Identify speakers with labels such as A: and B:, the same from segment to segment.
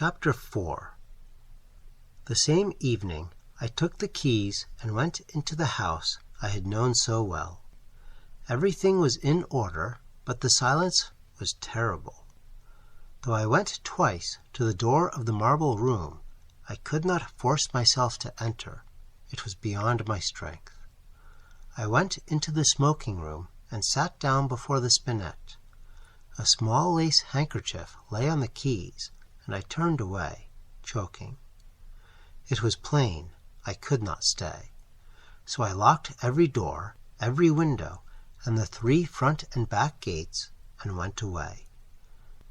A: Chapter 4. The same evening I took the keys and went into the house I had known so well. Everything was in order, but the silence was terrible. Though I went twice to the door of the marble room, I could not force myself to enter. It was beyond my strength. I went into the smoking room and sat down before the spinet. A small lace handkerchief lay on the keys, and I turned away, choking. It was plain I could not stay. So I locked every door, every window, and the 3 front and back gates, and went away.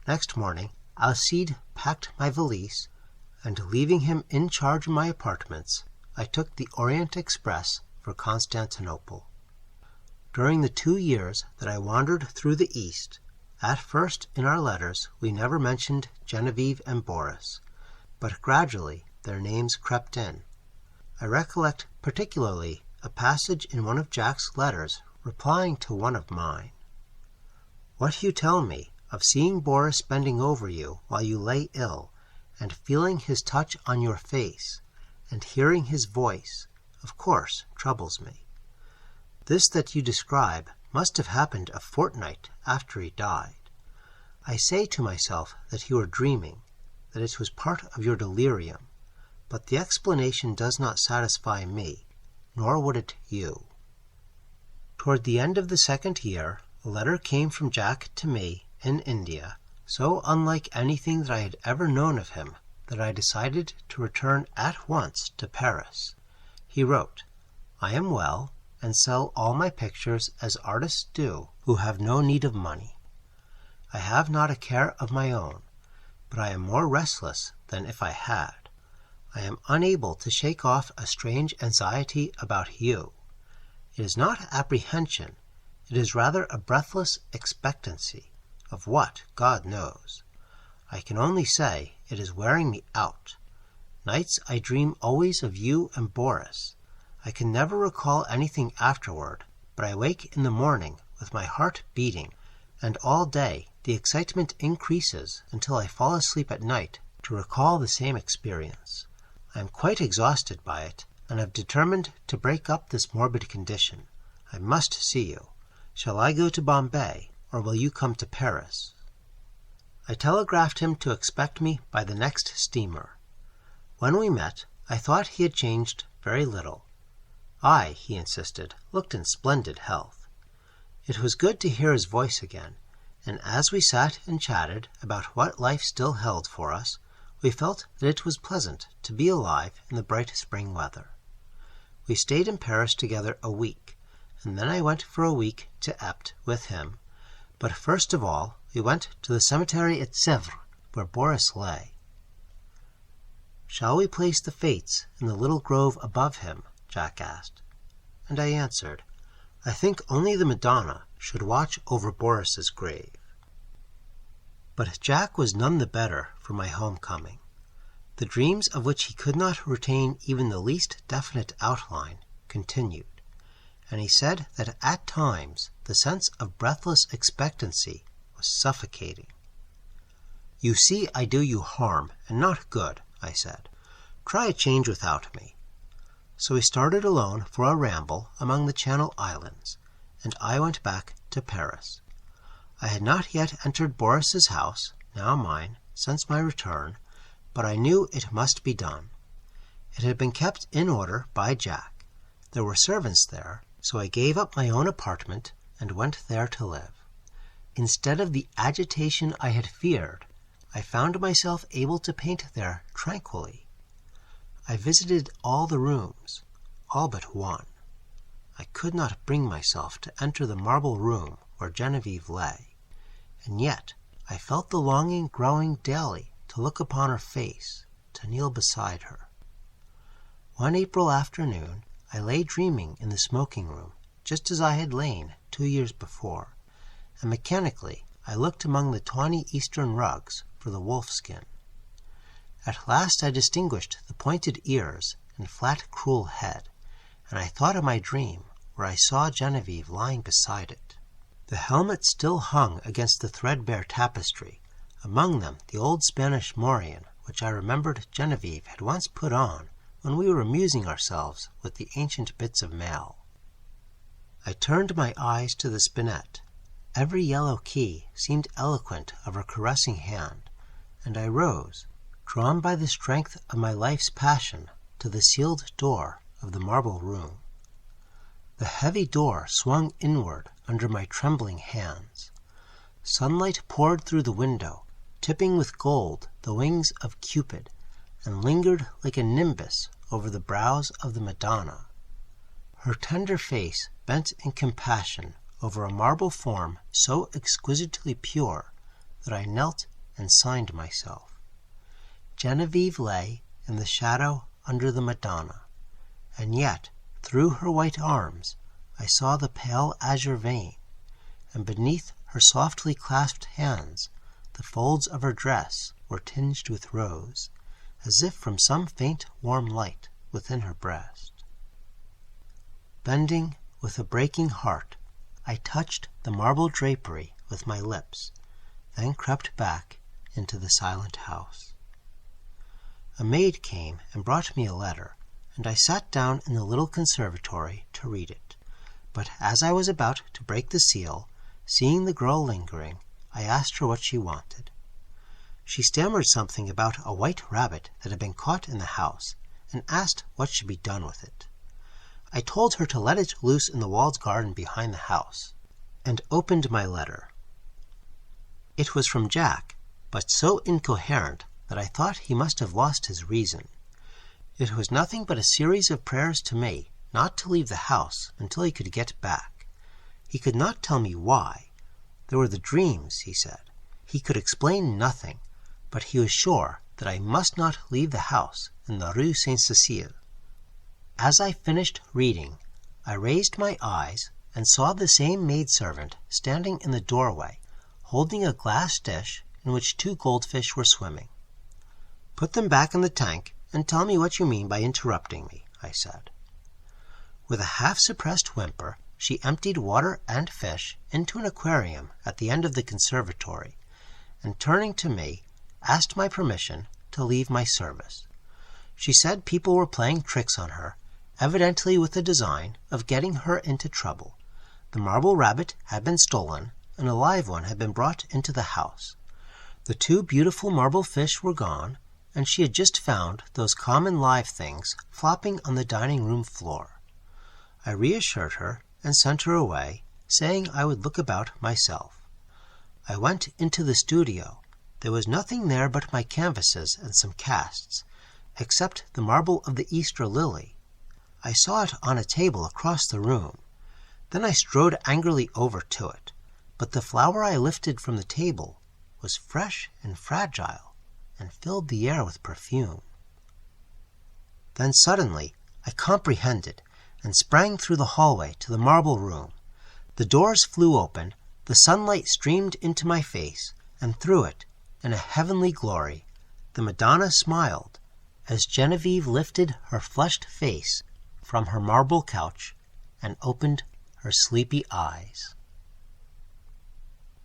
A: Next morning Alcide packed my valise, and leaving him in charge of my apartments, I took the Orient Express for Constantinople. During the 2 years that I wandered through the East, at first in our letters we never mentioned Genevieve and Boris, but gradually their names crept in. I recollect particularly a passage in one of Jack's letters replying to one of mine. What you tell me of seeing Boris bending over you while you lay ill, and feeling his touch on your face, and hearing his voice, of course troubles me. This that you describe must have happened a fortnight after he died. I say to myself that you are dreaming, that it was part of your delirium, but the explanation does not satisfy me, nor would it you. Toward the end of the 2nd year, a letter came from Jack to me in India, so unlike anything that I had ever known of him that I decided to return at once to Paris. He wrote, "I am well, and sell all my pictures as artists do who have no need of money. I have not a care of my own, but I am more restless than if I had. I am unable to shake off a strange anxiety about you. It is not apprehension, it is rather a breathless expectancy, of what God knows. I can only say it is wearing me out. Nights I dream always of you and Boris. I can never recall anything afterward, but I wake in the morning with my heart beating, and all day the excitement increases until I fall asleep at night to recall the same experience. I am quite exhausted by it, and have determined to break up this morbid condition. I must see you. Shall I go to Bombay, or will you come to Paris?" I telegraphed him to expect me by the next steamer. When we met, I thought he had changed very little. I, he insisted, looked in splendid health. It was good to hear his voice again, and as we sat and chatted about what life still held for us, we felt that it was pleasant to be alive in the bright spring weather. We stayed in Paris together a week, and then I went for a week to Epte with him, but first of all we went to the cemetery at Sèvres, where Boris lay. "Shall we place the Fates in the little grove above him?" Jack asked. And I answered, "I think only the Madonna should watch over Boris's grave." But Jack was none the better for my homecoming. The dreams of which he could not retain even the least definite outline continued, and he said that at times the sense of breathless expectancy was suffocating. "You see I do you harm, and not good," I said. "Try a change without me." So we started alone for a ramble among the Channel Islands, and I went back to Paris. I had not yet entered Boris's house, now mine, since my return, but I knew it must be done. It had been kept in order by Jack. There were servants there, so I gave up my own apartment and went there to live. Instead of the agitation I had feared, I found myself able to paint there tranquilly. I visited all the rooms, all but one. I could not bring myself to enter the marble room where Genevieve lay, and yet I felt the longing growing daily to look upon her face, to kneel beside her. One April afternoon I lay dreaming in the smoking room, just as I had lain 2 years before, and mechanically I looked among the tawny eastern rugs for the wolf-skin. At last I distinguished the pointed ears and flat cruel head, and I thought of my dream, where I saw Genevieve lying beside it. The helmet still hung against the threadbare tapestry, among them the old Spanish morion which I remembered Genevieve had once put on when we were amusing ourselves with the ancient bits of mail. I turned my eyes to the spinet. Every yellow key seemed eloquent of her caressing hand, and I rose, drawn by the strength of my life's passion, to the sealed door of the marble room. The heavy door swung inward under my trembling hands. Sunlight poured through the window, tipping with gold the wings of Cupid, and lingered like a nimbus over the brows of the Madonna. Her tender face bent in compassion over a marble form so exquisitely pure that I knelt and signed myself. Genevieve lay in the shadow under the Madonna, and yet through her white arms I saw the pale azure vein, and beneath her softly clasped hands the folds of her dress were tinged with rose, as if from some faint warm light within her breast. Bending with a breaking heart, I touched the marble drapery with my lips, then crept back into the silent house. A maid came and brought me a letter, and I sat down in the little conservatory to read it. But as I was about to break the seal, seeing the girl lingering, I asked her what she wanted. She stammered something about a white rabbit that had been caught in the house, and asked what should be done with it. I told her to let it loose in the walled garden behind the house, and opened my letter. It was from Jack, but so incoherent that I thought he must have lost his reason. It was nothing but a series of prayers to me not to leave the house until he could get back. He could not tell me why. There were the dreams, he said. He could explain nothing, but he was sure that I must not leave the house in the Rue Sainte-Cécile. As I finished reading, I raised my eyes and saw the same maidservant standing in the doorway, holding a glass dish in which 2 goldfish were swimming. "Put them back in the tank and tell me what you mean by interrupting me," I said. With a half-suppressed whimper, she emptied water and fish into an aquarium at the end of the conservatory, and turning to me, asked my permission to leave my service. She said people were playing tricks on her, evidently with the design of getting her into trouble. The marble rabbit had been stolen, and a live one had been brought into the house. The 2 beautiful marble fish were gone, and she had just found those common live things flopping on the dining-room floor. I reassured her and sent her away, saying I would look about myself. I went into the studio. There was nothing there but my canvases and some casts, except the marble of the Easter lily. I saw it on a table across the room. Then I strode angrily over to it, but the flower I lifted from the table was fresh and fragile, and filled the air with perfume. Then suddenly I comprehended, and sprang through the hallway to the marble room. The doors flew open, the sunlight streamed into my face, and through it, in a heavenly glory, the Madonna smiled, as Genevieve lifted her flushed face from her marble couch and opened her sleepy eyes.